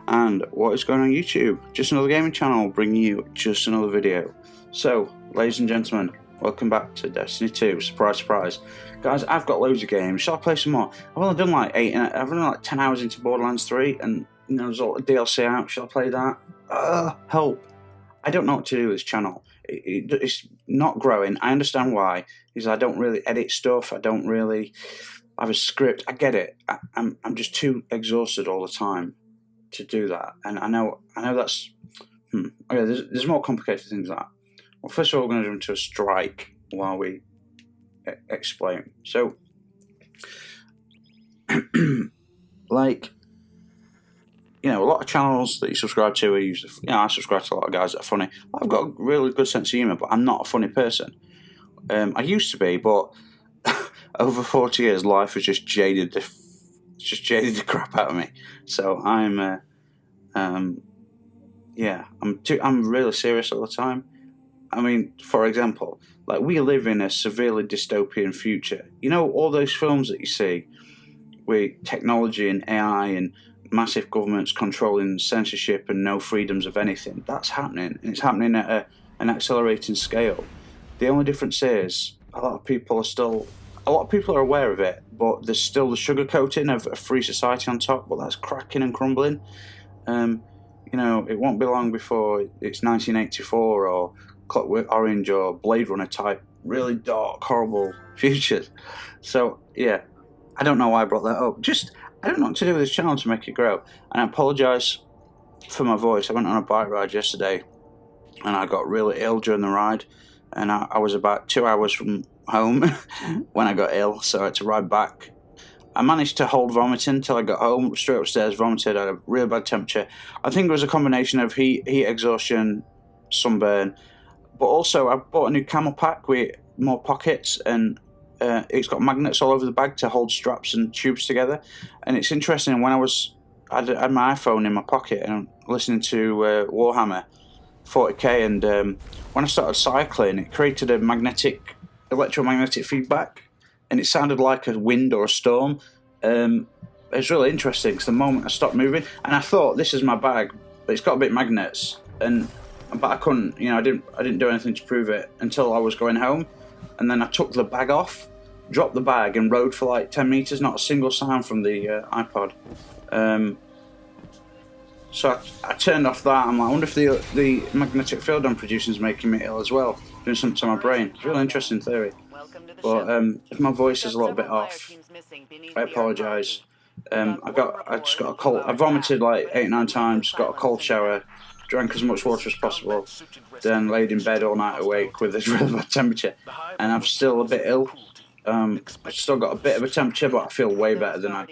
And what is going on YouTube? Just another gaming channel bringing you just another video. So, ladies and gentlemen, welcome back to Destiny 2. Surprise, surprise. Guys, I've got loads of games. Shall I play some more? I've only done like 10 hours into Borderlands 3 and there's a lot of DLC out. Shall I play that? Help. I don't know what to do with this channel. It's not growing. I understand why. Because I don't really edit stuff. I don't really have a script. I get it. I'm just too exhausted all the time to do that. And I know that's... Okay, there's more complicated things than that. Well, first of all, we're going to jump into a strike while we explain. So, like... You know, a lot of channels that you subscribe to are usually, I subscribe to a lot of guys that are funny. I've got a really good sense of humour, but I'm not a funny person. I used to be, but over 40 years, life has just jaded the crap out of me. So I'm really serious all the time. I mean, for example, like we live in a severely dystopian future. You know, all those films that you see with technology and AI and massive governments controlling censorship and no freedoms of anything. That's happening, and it's happening at an accelerating scale. The only difference is a lot of people are aware of it, but there's still the sugarcoating of a free society on top, but that's cracking and crumbling. You know, it won't be long before it's 1984 or Clockwork Orange or Blade Runner type really dark, horrible futures. So, yeah, I don't know why I brought that up. I don't know what to do with this channel to make it grow. And I apologise for my voice. I went on a bike ride yesterday and I got really ill during the ride. And I was about 2 hours from home when I got ill, so I had to ride back. I managed to hold vomiting until I got home, straight upstairs, vomited, I had a real bad temperature. I think it was a combination of heat exhaustion, sunburn, but also I bought a new camel pack with more pockets and it's got magnets all over the bag to hold straps and tubes together. And it's interesting, when I had my iPhone in my pocket and listening to Warhammer 40k, and when I started cycling, it created a electromagnetic feedback, and it sounded like a wind or a storm. It was really interesting because the moment I stopped moving, and I thought, this is my bag, but it's got a bit of magnets, but I couldn't, I didn't do anything to prove it until I was going home, and then I took the bag off, dropped the bag, and rode for like 10 meters, not a single sound from the iPod. So I turned off that. I'm like, I wonder if the magnetic field I'm producing is making me ill as well, doing something to my brain. It's a really interesting theory. But if my voice is a little bit off, I apologise. I just got a cold. I vomited like 8 or 9 times, got a cold shower, drank as much water as possible, then laid in bed all night awake with this really bad temperature, and I'm still a bit ill. I've still got a bit of a temperature, but I feel way better than I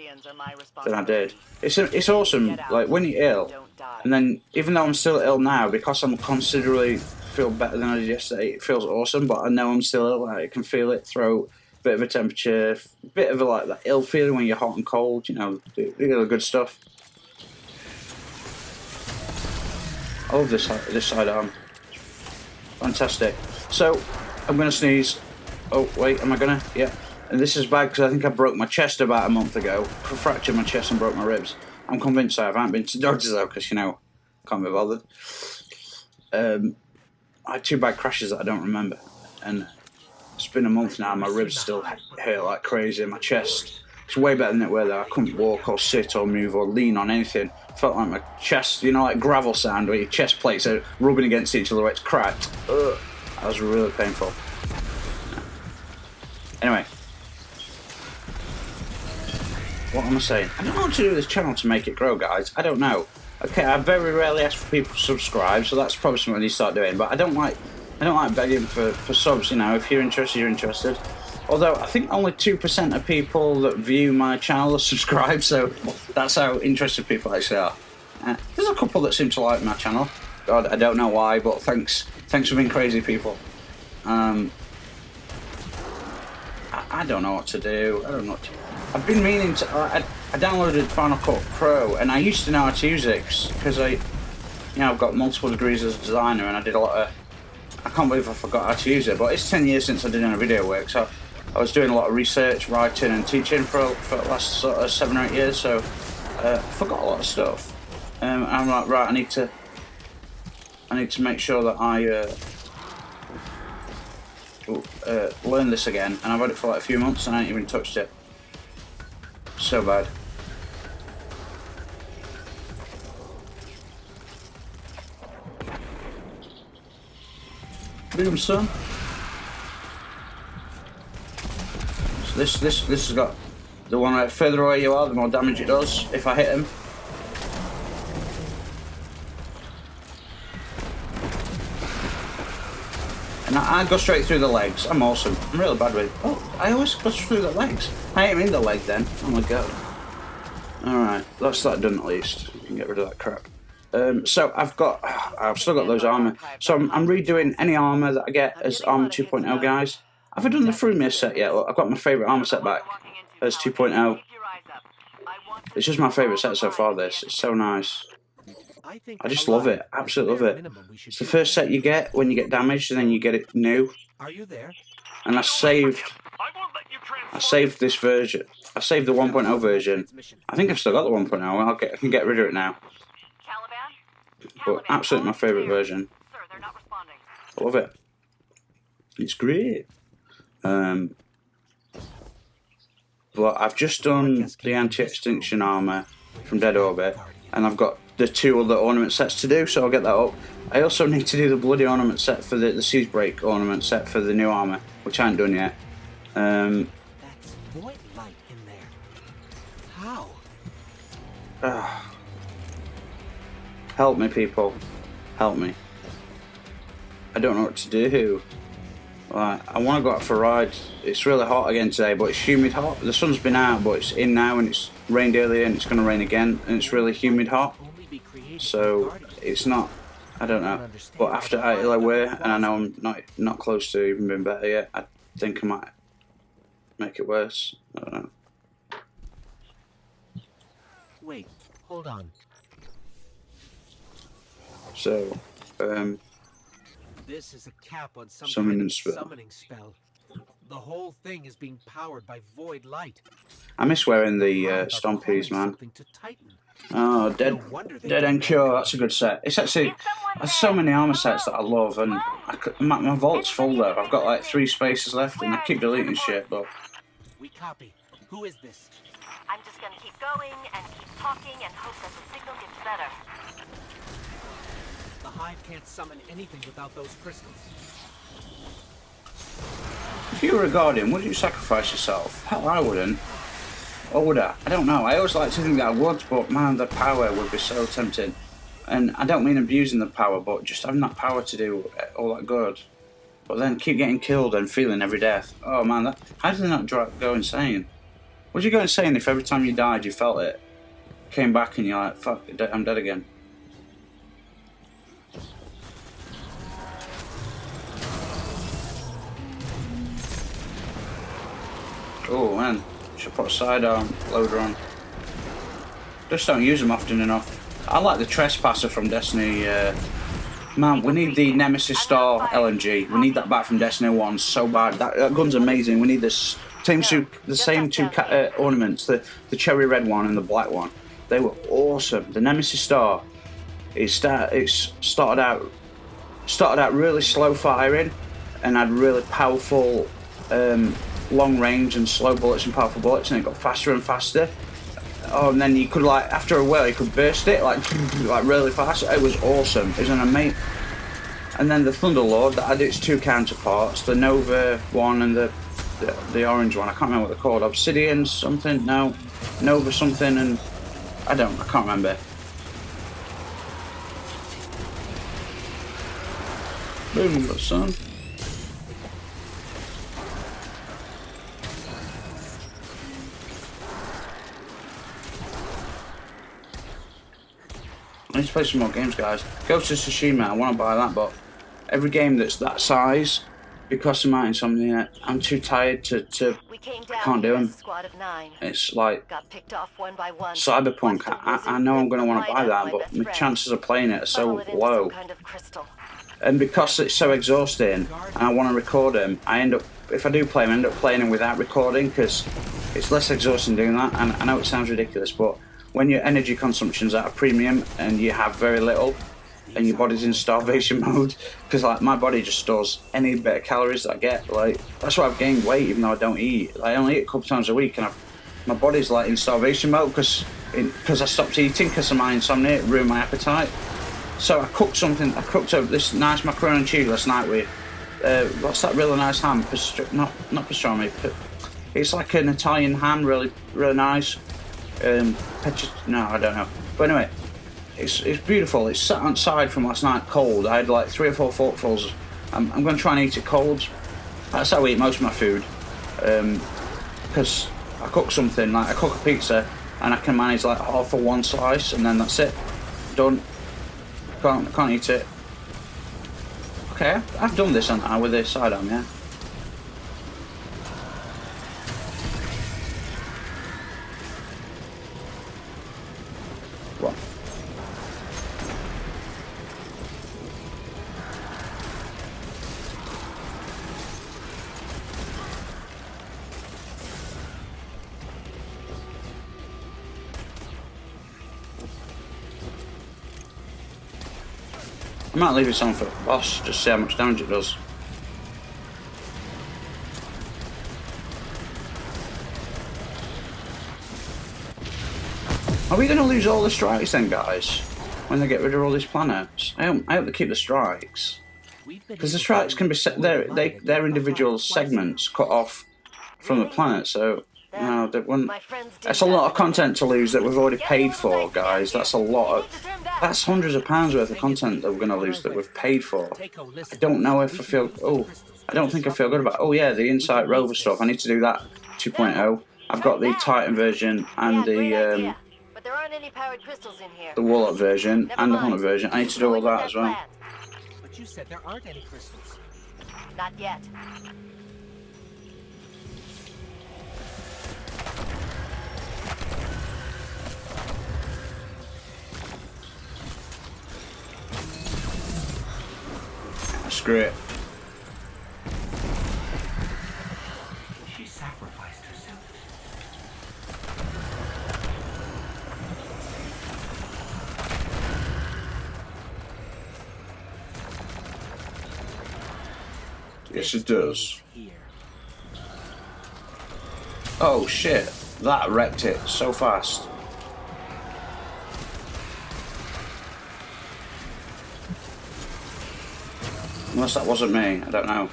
did. It's awesome, like when you're ill, and then even though I'm still ill now, because I'm considerably feel better than I did yesterday, it feels awesome, but I know I'm still ill, like I can feel it, throat, bit of a temperature, bit of like that ill feeling when you're hot and cold, the good stuff. I love this sidearm. Fantastic. So, I'm going to sneeze. Oh, wait, am I going to? Yeah. And this is bad because I think I broke my chest about a month ago. Fractured my chest and broke my ribs. I'm convinced I haven't been to doctors though because, can't be bothered. I had 2 bad crashes that I don't remember. And it's been a month now and my ribs still hurt like crazy. My chest, it's way better than it were though. I couldn't walk or sit or move or lean on anything. Felt like my chest, like gravel sound where your chest plates are rubbing against each other where it's cracked. Ugh. That was really painful. Anyway. What am I saying? I don't know what to do with this channel to make it grow, guys. I don't know. Okay, I very rarely ask for people to subscribe, so that's probably something I need to start doing. But I don't like begging for subs, If you're interested, you're interested. Although I think only 2% of people that view my channel are subscribed, so that's how interested people actually are. There's a couple that seem to like my channel. God, I don't know why, but thanks for being crazy, people. I don't know what to do. I've been meaning to. I downloaded Final Cut Pro, and I used to know how to use it because I've got multiple degrees as a designer, and I did a lot of. I can't believe I forgot how to use it, but it's 10 years since I did any video work, so I was doing a lot of research, writing, and teaching for the last sort of 7 or 8 years, so I forgot a lot of stuff. I'm like, right, I need to make sure that I learn this again, and I've had it for like a few months and I ain't even touched it. So bad. Boom, son. So this has got the one right further away you are, the more damage it does if I hit him. And I go straight through the legs. I'm awesome. I'm really bad with it. Oh, I always go through the legs. I aim in the leg then. Oh my god. Alright, that's that done at least. We can get rid of that crap. So I've still got those armor. So I'm redoing any armor that I get as armor 2.0, guys. Have I done the Frumir set yet? Look, I've got my favourite armor set back as 2.0. It's just my favourite set so far, this. It's so nice. I just love it. Absolutely love it. It's the first set you get when you get damaged, and then you get it new. And I saved this version. I saved the 1.0 version. I think I've still got the 1.0. I can get rid of it now. But absolutely my favourite version. I love it. It's great. But I've just done the anti-extinction armour from Dead Orbit, and I've got the 2 other ornament sets to do, so I'll get that up. I also need to do the bloody ornament set for the Siege Break ornament set for the new armour, which I haven't done yet. That's void light in there. How? Help me, people. Help me. I don't know what to do. I want to go out for a ride. It's really hot again today, but it's humid hot. The sun's been out, but it's in now, and it's rained earlier, and it's going to rain again, and it's really humid hot. So it's not. I don't know. But after Illawer, and I know I'm not close to even being better yet, I think I might make it worse. I don't know. Wait, hold on. So, this is a cap on some summoning spell. The whole thing is being powered by void light. I miss wearing the Stompies, man. Oh, Dead End Cure, that's a good set. It's actually, there's so many armor sets that I love, and my vault's full though. I've got like 3 spaces left, and I keep deleting shit, but... We copy. Who is this? I'm just gonna keep going and keep talking and hope that the signal gets better. The Hive can't summon anything without those crystals. If you were a guardian, would you sacrifice yourself? Hell, I wouldn't. Or would I? I don't know. I always like to think that I would, but man, the power would be so tempting. And I don't mean abusing the power, but just having that power to do all that good. But then keep getting killed and feeling every death. Oh man, how did that go insane? Would you go insane if every time you died you felt it? Came back and you're like, fuck, I'm dead again. Oh man, should put a sidearm loader on. Just don't use them often enough. I like the Trespasser from Destiny. Man, we need the Nemesis Star LMG. We need that back from Destiny 1 so bad. That gun's amazing. We need the same two ornaments, the cherry red one and the black one. They were awesome. The Nemesis Star, it started out really slow firing, and had really powerful long range and slow bullets and powerful bullets, and it got faster and faster. Oh, and then you could, like, after a while you could burst it like really fast. It was awesome. It was an amazing. And then the Thunderlord that had its 2 counterparts, the Nova one and the orange one. I can't remember what they're called. Obsidian something? No, Nova something, and I can't remember. Boom, got son. I need to play some more games, guys. Ghost of Tsushima, I want to buy that, but every game that's that size, because of my insomnia, I'm too tired to I can't do them. It's like got picked off one by one. Cyberpunk. I know I'm going to want to buy that, but my chances of playing it are so low. And because it's so exhausting, and I want to record them, if I do play them, I end up playing them without recording, because it's less exhausting doing that. And I know it sounds ridiculous, but when your energy consumption's at a premium and you have very little, and your body's in starvation mode, because like my body just stores any bit of calories that I get. Like that's why I've gained weight even though I don't eat. I only eat a couple times a week, and my body's like in starvation mode because I stopped eating because of my insomnia. It ruined my appetite. So I cooked something. I cooked up this nice macaroni and cheese last night with what's that really nice ham? Not pastrami. It's like an Italian ham, really nice. No, I don't know. But anyway. It's beautiful. It's sat outside from last night cold. I had like 3 or 4 forkfuls. I'm going to try and eat it cold. That's how I eat most of my food. Because I cook something, like I cook a pizza and I can manage like half for one slice and then that's it. Done. Can't eat it. Okay, I've done this haven't I, with this sidearm, yeah. What? I might leave this on for the boss, just see how much damage it does. Are we going to lose all the strikes then, guys? When they get rid of all these planets? I hope they keep the strikes. Because the strikes can be set, they're individual segments cut off from the planet, so no, that's a lot of content to lose that we've already paid for, guys. That's a lot of... That's hundreds of pounds worth of content that we're going to lose that we've paid for. I don't know if I feel... Oh, I don't think I feel good about... Oh yeah, the Insight Rover stuff. I need to do that 2.0. I've got the Titan version and the Warlock version and the Hunter version. I need to do all that as well. But you said there aren't any crystals. Not yet. Screw it. She sacrificed herself. Yes, it does. Oh shit, that wrecked it so fast. Unless that wasn't me, I don't know.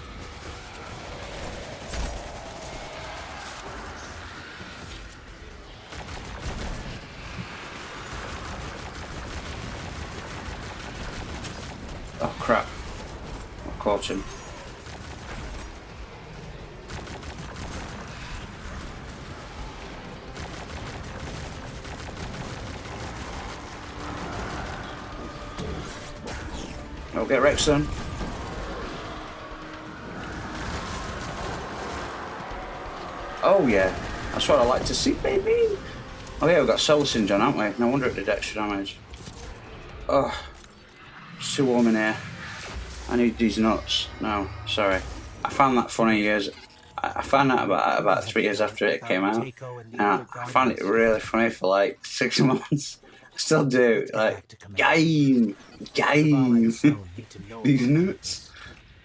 Oh crap, I caught him. I'll get wrecked soon. Oh yeah, that's what I like to see, baby. Oh yeah, we've got Soul Singe on, haven't we? No wonder it did extra damage. Oh, it's too warm in here. I need these nuts. No, sorry. I found that funny years. I found that about 3 years after it came out. And I found it really funny for like 6 months. I still do. Like, game. These nuts.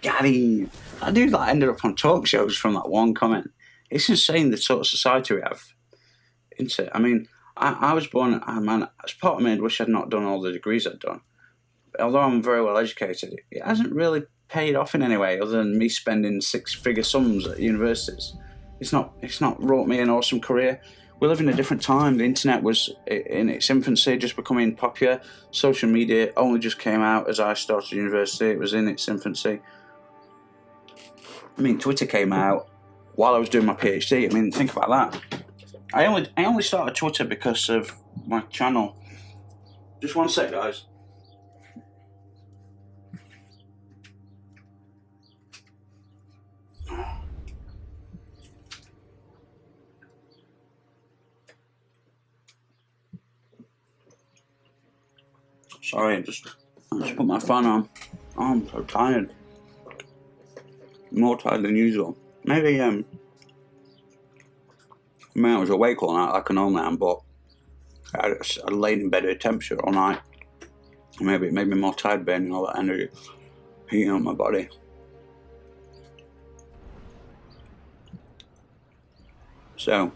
Got him. That dude like ended up on talk shows from that one comment. It's insane the sort of society we have, isn't it? I mean, I was born, man, as part of me, I wish I'd not done all the degrees I'd done. Although I'm very well educated, it hasn't really paid off in any way other than me spending 6-figure sums at universities. It's not wrought me an awesome career. We live in a different time. The internet was in its infancy, just becoming popular. Social media only just came out as I started university. It was in its infancy. I mean, Twitter came out while I was doing my PhD. I mean, think about that. I only started Twitter because of my channel. Just one sec, guys. Sorry, I just put my fan on. Oh, I'm so tired. More tired than usual. Maybe I was awake all night like I normally am, but I laid in bed at a temperature all night. Maybe it made me more tired, burning all that energy, heating up my body. So,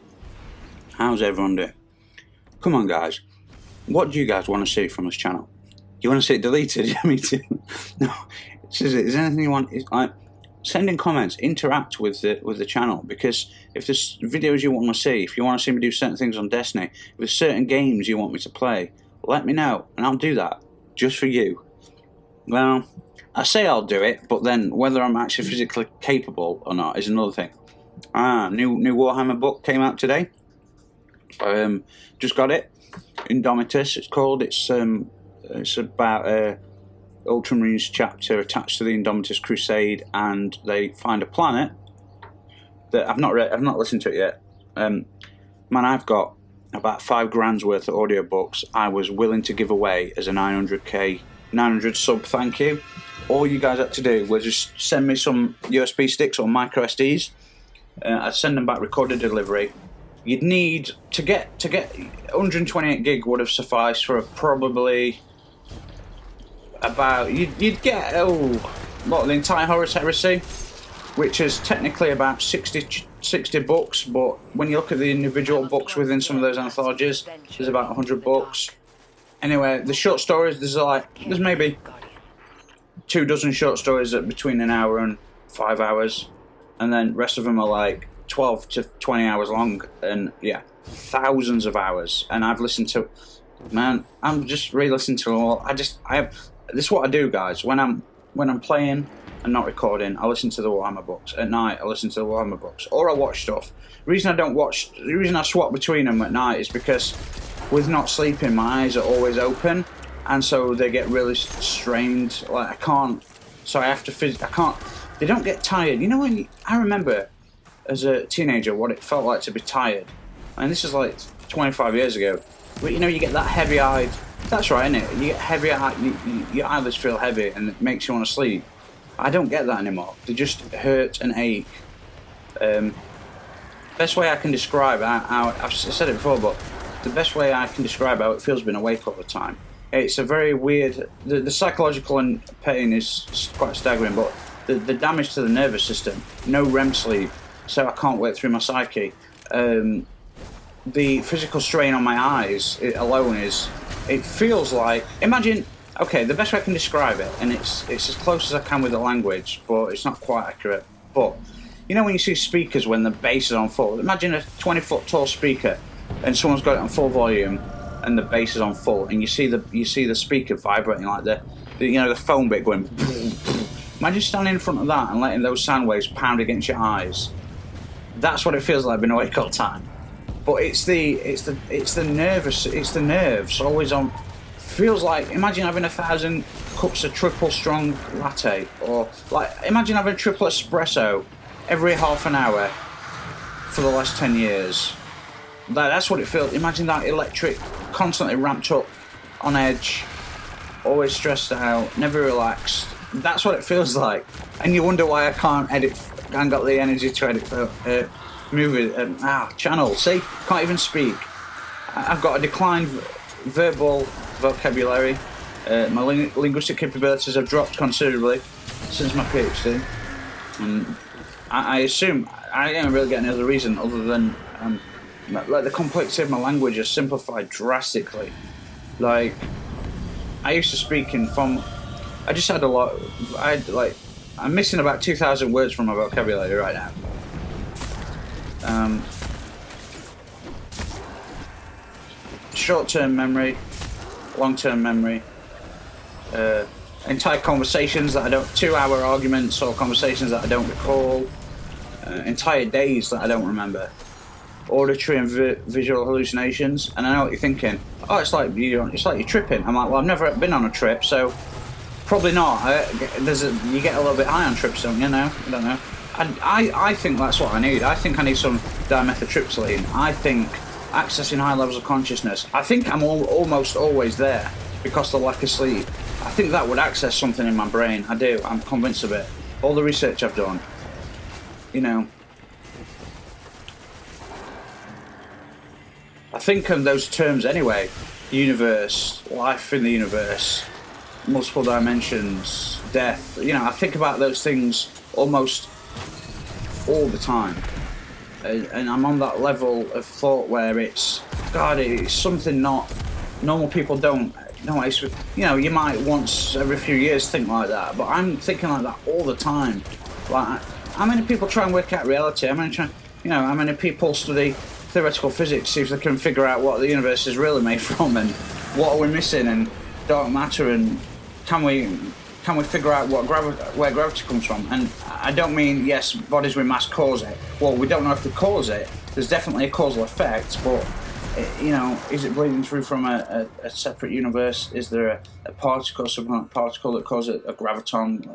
how's everyone doing? Come on, guys. What do you guys want to see from this channel? You want to see it deleted? Me too. No. Is there anything you want? Send in comments. Interact with the channel, because if there's videos you want to see, if you want to see me do certain things on Destiny, if there's certain games you want me to play, let me know, and I'll do that just for you. Well, I say I'll do it, but then whether I'm actually physically capable or not is another thing. New Warhammer book came out today. Just got it. Indomitus, it's called. It's about Ultramarines chapter attached to the Indomitus Crusade, and they find a planet that I've not listened to it yet. Man, I've got about $5,000 worth of audiobooks I was willing to give away as a 900 sub thank you. All you guys had to do was just send me some USB sticks or micro SDs. I'd send them back recorded delivery. You'd need to get 128 gig would have sufficed for probably about you'd get the entire Horus Heresy, which is technically about 60 books, but when you look at the individual books within some of those anthologies, there's about 100 books. Anyway, the short stories, there's maybe 24 short stories at between an hour and 5 hours, and then rest of them are like 12 to 20 hours long, and yeah, thousands of hours. And I've listened to, man, I'm just re-listening to all. This is what I do, guys. When I'm playing and not recording, I listen to the Warhammer books. At night, I listen to the Warhammer books, or I watch stuff. The reason I swap between them at night is because with not sleeping, my eyes are always open, and so they get really strained. Like I can't, so I have to. I can't. They don't get tired. You know I remember as a teenager what it felt like to be tired, and this is like 25 years ago. But you get that heavy-eyed. That's right, innit? You get heavy-eyed. Your eyelids feel heavy, and it makes you want to sleep. I don't get that anymore. They just hurt and ache. Best way I can describe how I've said it before, but the best way I can describe how it feels being awake all the time. It's a very weird. The psychological and pain is quite staggering, but the damage to the nervous system. No REM sleep, so I can't work through my psyche. The physical strain on my eyes alone it feels like, imagine, okay, the best way I can describe it, and it's as close as I can with the language, but it's not quite accurate, but when you see speakers when the bass is on full, imagine a 20-foot tall speaker and someone's got it on full volume and the bass is on full, and you see the speaker vibrating like the foam bit going. Imagine standing in front of that and letting those sound waves pound against your eyes. That's what it feels like being awake all the time. But it's the nerves always on. Feels like, imagine having 1,000 cups of triple strong latte, or like imagine having a triple espresso every half an hour for the last 10 years. That's what it feels. Imagine that electric, constantly ramped up, on edge, always stressed out, never relaxed. That's what it feels like. And you wonder why I can't edit. I haven't got the energy to edit movie channel. See, can't even speak. I've got a declined verbal vocabulary. My linguistic capabilities have dropped considerably since my PhD. And I assume I don't really get any other reason other than like the complexity of my language has simplified drastically. Like I used to speak I just had a lot. I'm missing about 2,000 words from my vocabulary right now. Short-term memory, long-term memory, entire conversations that 2-hour arguments or conversations that I don't recall, entire days that I don't remember, auditory and visual hallucinations. And I know what you're thinking. Oh, it's like you're tripping. I'm like, well, I've never been on a trip, so probably not. You get a little bit high on trips, don't you? I don't know. I think that's what I need. I think I need some dimethyltryptamine. I think accessing high levels of consciousness. I think I'm almost always there because of the lack of sleep. I think that would access something in my brain. I do. I'm convinced of it. All the research I've done. I think of those terms anyway. Universe, life in the universe, multiple dimensions, death. You know, I think about those things almost all the time. And I'm on that level of thought where it's something not normal people don't. No, it's, you know, you might once every few years think like that, but I'm thinking like that all the time. Like, how many people try and work out reality? How many people study theoretical physics, see if they can figure out what the universe is really made from, and what are we missing, and dark matter, and can we figure out where gravity comes from? And I don't mean, yes, bodies with mass cause it. Well, we don't know if they cause it. There's definitely a causal effect, but you know, is it bleeding through from a separate universe? Is there a particle, subatomic particle that causes a graviton?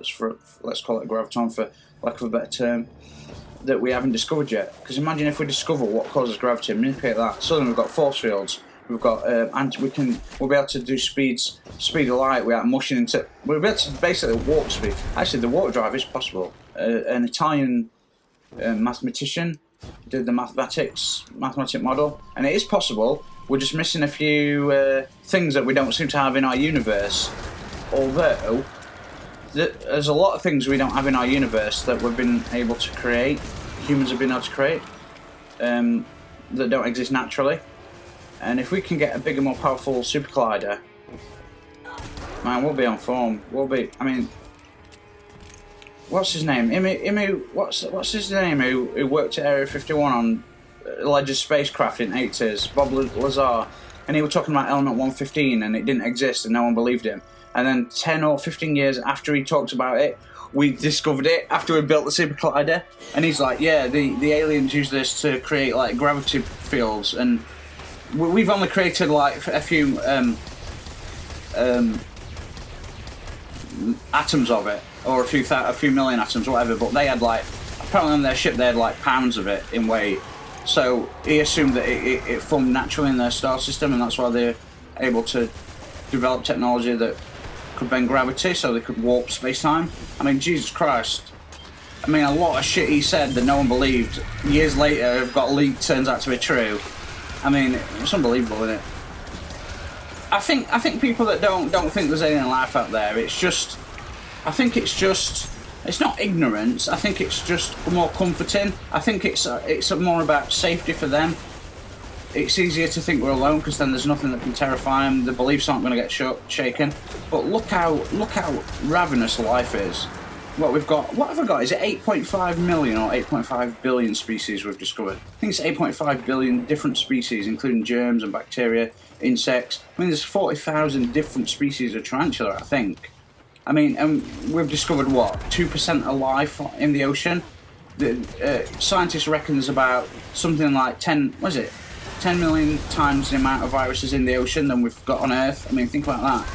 Let's call it a graviton for lack of a better term, that we haven't discovered yet. Because imagine if we discover what causes gravity and manipulate that. Suddenly we've got force fields. We've got we'll be able to do speed of light without mushing into. We'll be able to basically warp speed. Actually, the warp drive is possible. An Italian mathematician did the mathematic model, and it is possible. We're just missing a few things that we don't seem to have in our universe. Although there's a lot of things we don't have in our universe that we've been able to create. Humans have been able to create that don't exist naturally. And if we can get a bigger, more powerful super collider, man, we'll be on form. I mean, what's his name? What's his name? Who worked at Area 51 on alleged spacecraft in the 80s? Bob Lazar. And he was talking about Element 115, and it didn't exist, and no one believed him. And then 10 or 15 years after he talked about it, we discovered it after we built the super collider. And he's like, yeah, the aliens use this to create like gravity fields, and we've only created like a few atoms of it, or a few million atoms, whatever. But they had like, apparently on their ship they had like pounds of it in weight. So he assumed that it formed naturally in their star system, and that's why they're able to develop technology that could bend gravity, so they could warp space-time. I mean, Jesus Christ. I mean, a lot of shit he said that no one believed, years later, have got leaked, turns out to be true. I mean, it's unbelievable, isn't it? I think people that don't think there's alien life out there, it's not ignorance. I think it's just more comforting. I think it's more about safety for them. It's easier to think we're alone because then there's nothing that can terrify them. The beliefs aren't going to get shaken. But look how ravenous life is. What have we got? Is it 8.5 million or 8.5 billion species we've discovered? I think it's 8.5 billion different species, including germs and bacteria, insects. I mean, there's 40,000 different species of tarantula, I think. I mean, and we've discovered what, 2% of life in the ocean? Scientists reckon there's about something like 10 million times the amount of viruses in the ocean than we've got on Earth. I mean, think about that.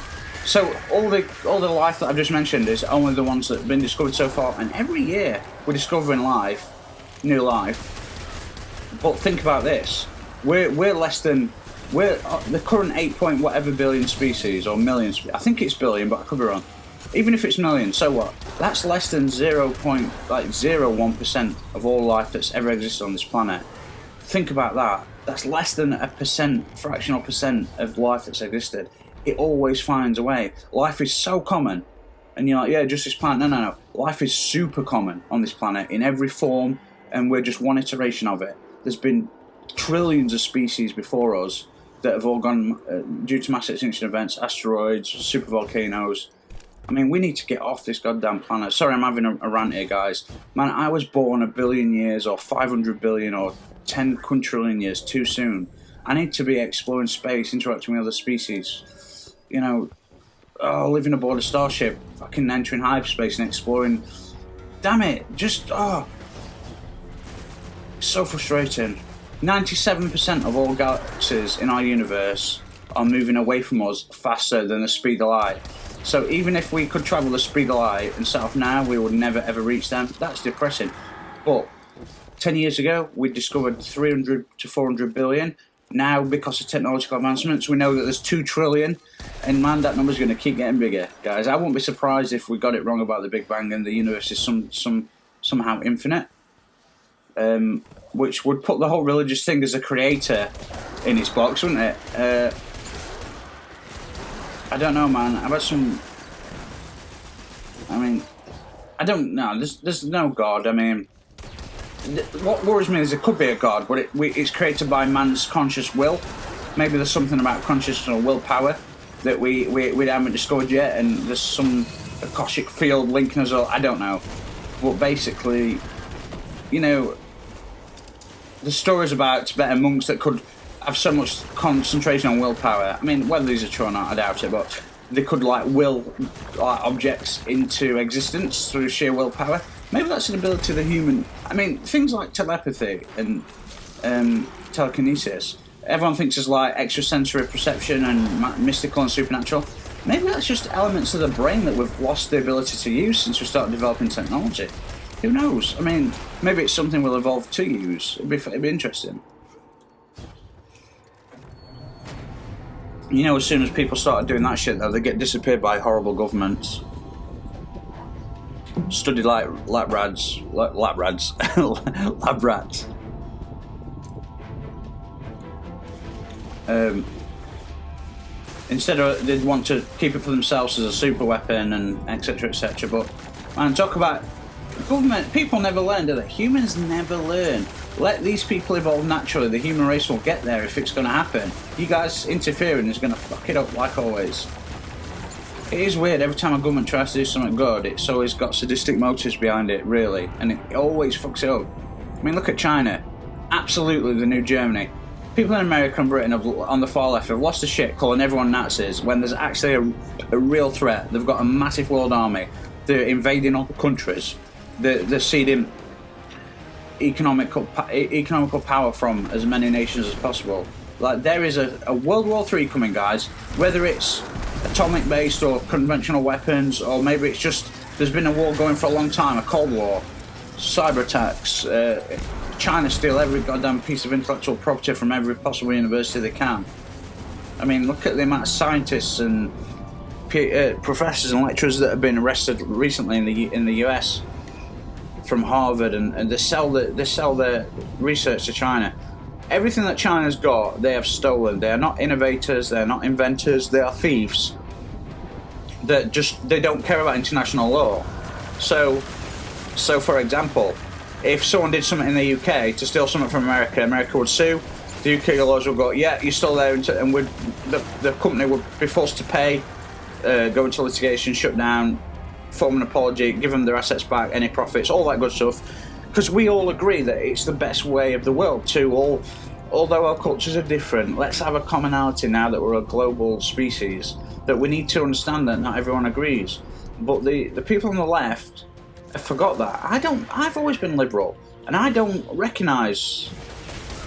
So all the life that I've just mentioned is only the ones that have been discovered so far, and every year we're discovering new life. But think about this: we're the current 8 point whatever billion species or million. I think it's billion, but I could be wrong. Even if it's million, so what? That's less than 0.01% of all life that's ever existed on this planet. Think about that. That's less than a fractional percent of life that's existed. It always finds a way. Life is so common, and you're like, yeah, just this planet. No. Life is super common on this planet in every form, and we're just one iteration of it. There's been trillions of species before us that have all gone due to mass extinction events, asteroids, supervolcanoes. I mean, we need to get off this goddamn planet. Sorry, I'm having a rant here, guys. Man, I was born 1 billion years or 500 billion or 10 quintillion years too soon. I need to be exploring space, interacting with other species. You know, living aboard a starship, fucking entering hyperspace and exploring. Damn it, it's so frustrating. 97% of all galaxies in our universe are moving away from us faster than the speed of light. So even if we could travel the speed of light and set off now, we would never ever reach them. That's depressing. But 10 years ago, we discovered 300 to 400 billion. Now, because of technological advancements, we know that there's 2 trillion, and man, that number's going to keep getting bigger, guys. I wouldn't be surprised if we got it wrong about the Big Bang and the universe is somehow infinite, which would put the whole religious thing as a creator in its box, wouldn't it? I don't know, man. I've had some. I mean, I don't know. There's no God. I mean, what worries me is there could be a God, but it's created by man's conscious will. Maybe there's something about consciousness or willpower that we haven't discovered yet, and there's some Akashic field linking us all. I don't know. But basically, you know, the stories about Tibetan monks that could have so much concentration on willpower. I mean, whether these are true or not, I doubt it, but they could like will objects into existence through sheer willpower. Maybe that's an ability of the human. I mean, things like telepathy and telekinesis, everyone thinks is like extrasensory perception and mystical and supernatural. Maybe that's just elements of the brain that we've lost the ability to use since we started developing technology. Who knows? I mean, maybe it's something we'll evolve to use. It'd be interesting. You know, as soon as people start doing that shit, though, they get disappeared by horrible governments. Studied like lab rats. Instead of they'd want to keep it for themselves as a super weapon and etc. etc. But man, talk about government. People never learn, do they? Humans never learn. Let these people evolve naturally. The human race will get there if it's going to happen. You guys interfering is going to fuck it up like always. It is weird. Every time a government tries to do something good, it's always got sadistic motives behind it, really, and it always fucks it up. I mean, look at China. Absolutely the new Germany. People in America and Britain on the far left have lost the shit calling everyone Nazis when there's actually a real threat. They've got a massive world army. They're invading other countries. They're ceding economical power from as many nations as possible. Like, there is a World War III coming, guys. Whether it's atomic based or conventional weapons, or maybe it's just there's been a war going for a long time, a Cold War, cyber attacks, China steal every goddamn piece of intellectual property from every possible university they can. I mean, look at the amount of scientists and professors and lecturers that have been arrested recently in the US from Harvard, and they sell their research to China. Everything that China's got, they have stolen. They are not innovators. They are not inventors. They are thieves. They don't care about international law. So for example, if someone did something in the UK to steal something from America, America would sue. The UK laws would go, yeah, you're still there, and the company would be forced to pay, go into litigation, shut down, form an apology, give them their assets back, any profits, all that good stuff. Because we all agree that it's the best way of the world to although our cultures are different, let's have a commonality now that we're a global species, that we need to understand that not everyone agrees. But the people on the left have forgot that. I've always been liberal, and I don't recognise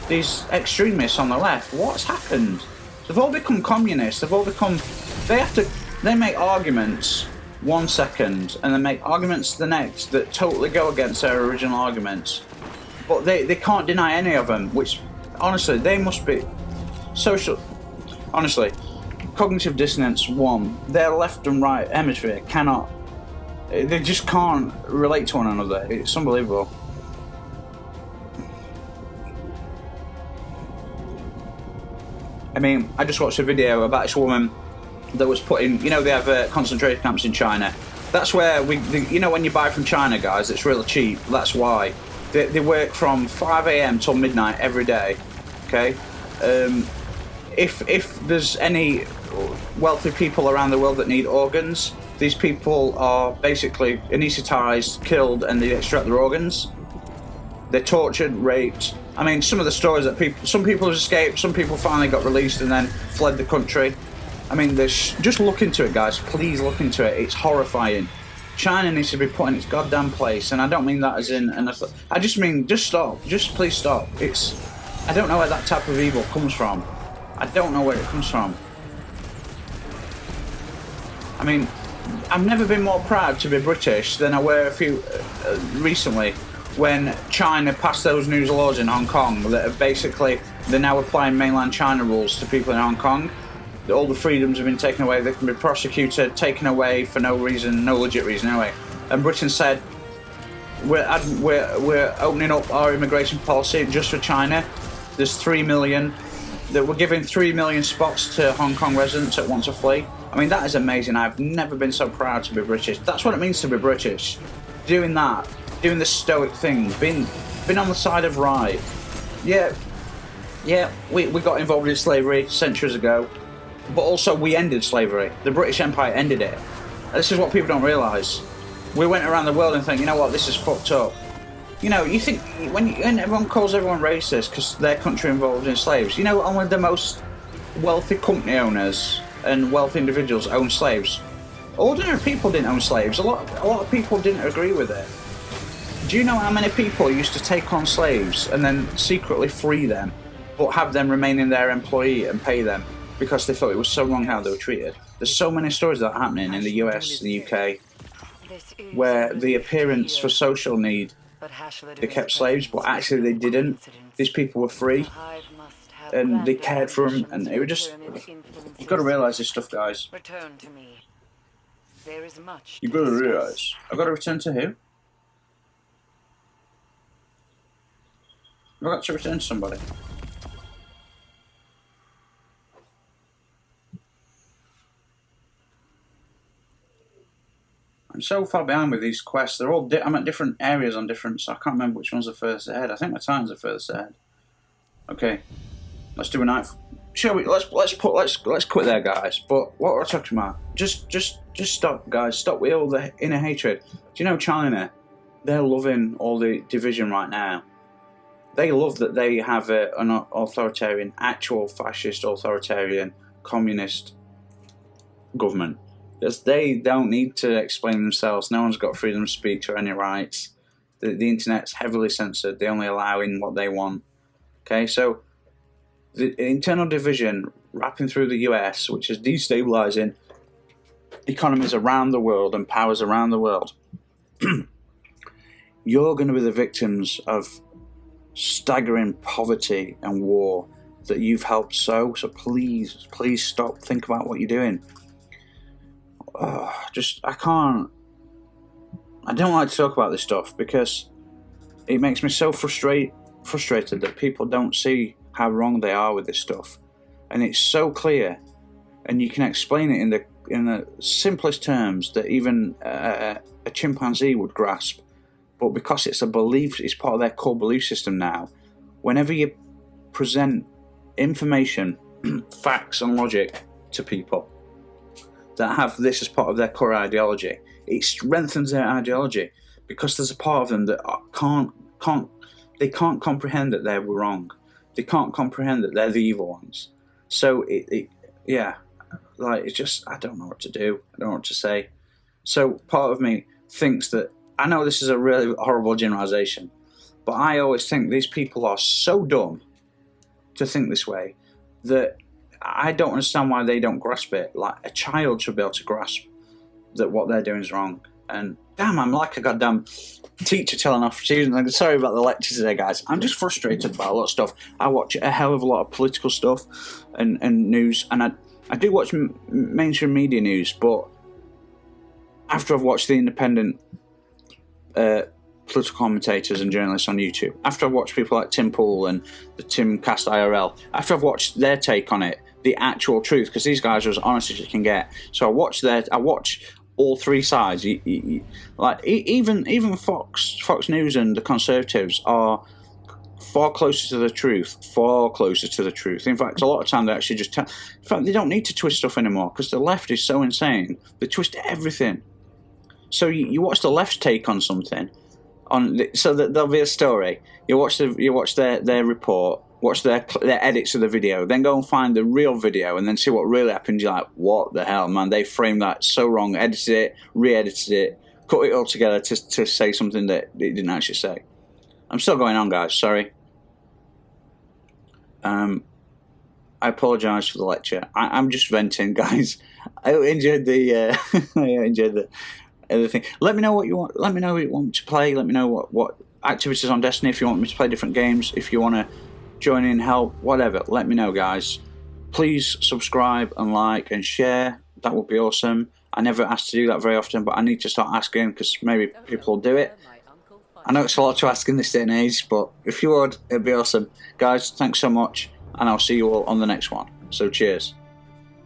these extremists on the left. What's happened? They've all become communists. They make arguments 1 second and then make arguments the next that totally go against their original arguments, but they can't deny any of them, which honestly they must be cognitive dissonance 1. Their left and right hemisphere they just can't relate to one another. It's unbelievable. I mean, I just watched a video about this woman that was put in, they have concentration camps in China. That's where when you buy from China, guys, it's really cheap. That's why. They work from 5 a.m. till midnight every day, okay? If there's any wealthy people around the world that need organs, these people are basically anaesthetized, killed, and they extract their organs. They're tortured, raped. I mean, some of the stories that some people have escaped, some people finally got released and then fled the country. I mean, just look into it, guys. Please look into it. It's horrifying. China needs to be put in its goddamn place, and I don't mean that as in I just mean just stop. Just please stop. I don't know where that type of evil comes from. I don't know where it comes from. I mean, I've never been more proud to be British than I were recently when China passed those new laws in Hong Kong that are basically they're now applying mainland China rules to people in Hong Kong. All the freedoms have been taken away. They can be prosecuted, taken away for no reason, no legit reason anyway. And Britain said, we're opening up our immigration policy just for China. There's 3 million that we're giving 3 million spots to Hong Kong residents that want to flee. I mean, that is amazing. I've never been so proud to be British. That's what it means to be British. Doing that, doing the stoic thing, being on the side of right. Yeah, we got involved in slavery centuries ago, but also we ended slavery. The British Empire ended it. And this is what people don't realise. We went around the world and think, you know what, this is fucked up. You know, you think, when everyone calls everyone racist because their country involved in slaves, you know, only the most wealthy company owners and wealthy individuals own slaves. Ordinary people didn't own slaves. A lot of people didn't agree with it. Do you know how many people used to take on slaves and then secretly free them, but have them remain in their employee and pay them because they thought it was so wrong how they were treated? There's so many stories of that happening in the US, the UK, where the appearance for social need, they kept slaves, but actually they didn't. These people were free, and they cared for them, and it was just, you've got to realise this stuff, guys. Return to me. There is much. You've got to realise. I've got to return to who? I've got to return to somebody. I'm so far behind with these quests. They're all I'm at different areas on different, so I can't remember which one's the furthest ahead. I think my times are furthest ahead. Okay, let's do a night. Shall we? Let's quit there, guys. But what we're talking about, just stop, guys. Stop with all the inner hatred. Do you know China? They're loving all the division right now. They love that they have an authoritarian, actual fascist, authoritarian, communist government. Because they don't need to explain themselves. No one's got freedom of speech or any rights. The internet's heavily censored. They only allow in what they want. Okay, so the internal division wrapping through the US, which is destabilizing economies around the world and powers around the world. You're going to be the victims of staggering poverty and war that you've helped sow. So please stop. Think about what you're doing. I don't like to talk about this stuff because it makes me so frustrated that people don't see how wrong they are with this stuff, and it's so clear, and you can explain it in the simplest terms that even a chimpanzee would grasp. But because it's a belief, it's part of their core belief system now. Whenever you present information, facts, and logic to people that have this as part of their core ideology, it strengthens their ideology, because there's a part of them that can't comprehend that they're wrong. They can't comprehend that they're the evil ones. So it's just, I don't know what to do. I don't know what to say. So part of me thinks that, I know this is a really horrible generalization, but I always think these people are so dumb to think this way that I don't understand why they don't grasp it. Like, a child should be able to grasp that what they're doing is wrong. And damn, I'm like a goddamn teacher telling off students. Sorry about the lecture today, guys. I'm just frustrated about a lot of stuff. I watch a hell of a lot of political stuff and news, and I do watch mainstream media news, but after I've watched the independent political commentators and journalists on YouTube, after I've watched people like Tim Pool and the Timcast IRL, after I've watched their take on it, the actual truth, because these guys are as honest as you can get. So I watch all three sides. Even Fox News and the Conservatives are far closer to the truth. In fact, a lot of time they actually just in fact, they don't need to twist stuff anymore, because the left is so insane. They twist everything. So you watch the left's take on something, so that there'll be a story. You watch their report, watch their edits of the video, then go and find the real video, and then see what really happened. You're like, what the hell, man? They framed that so wrong, edited it, re-edited it, cut it all together to say something that it didn't actually say. I'm still going on, guys. Sorry. I apologise for the lecture. I'm just venting, guys. I enjoyed the other thing. Let me know what you want. Let me know what you want me to play. Let me know what activities on Destiny. If you want me to play different games, if you want to join in, help, whatever. Let me know, guys. Please subscribe and like and share. That would be awesome. I never ask to do that very often, but I need to start asking, because maybe people will do it. I know it's a lot to ask in this day and age, but if you would, it'd be awesome. Guys, thanks so much. and I'll see you all on the next one. So cheers.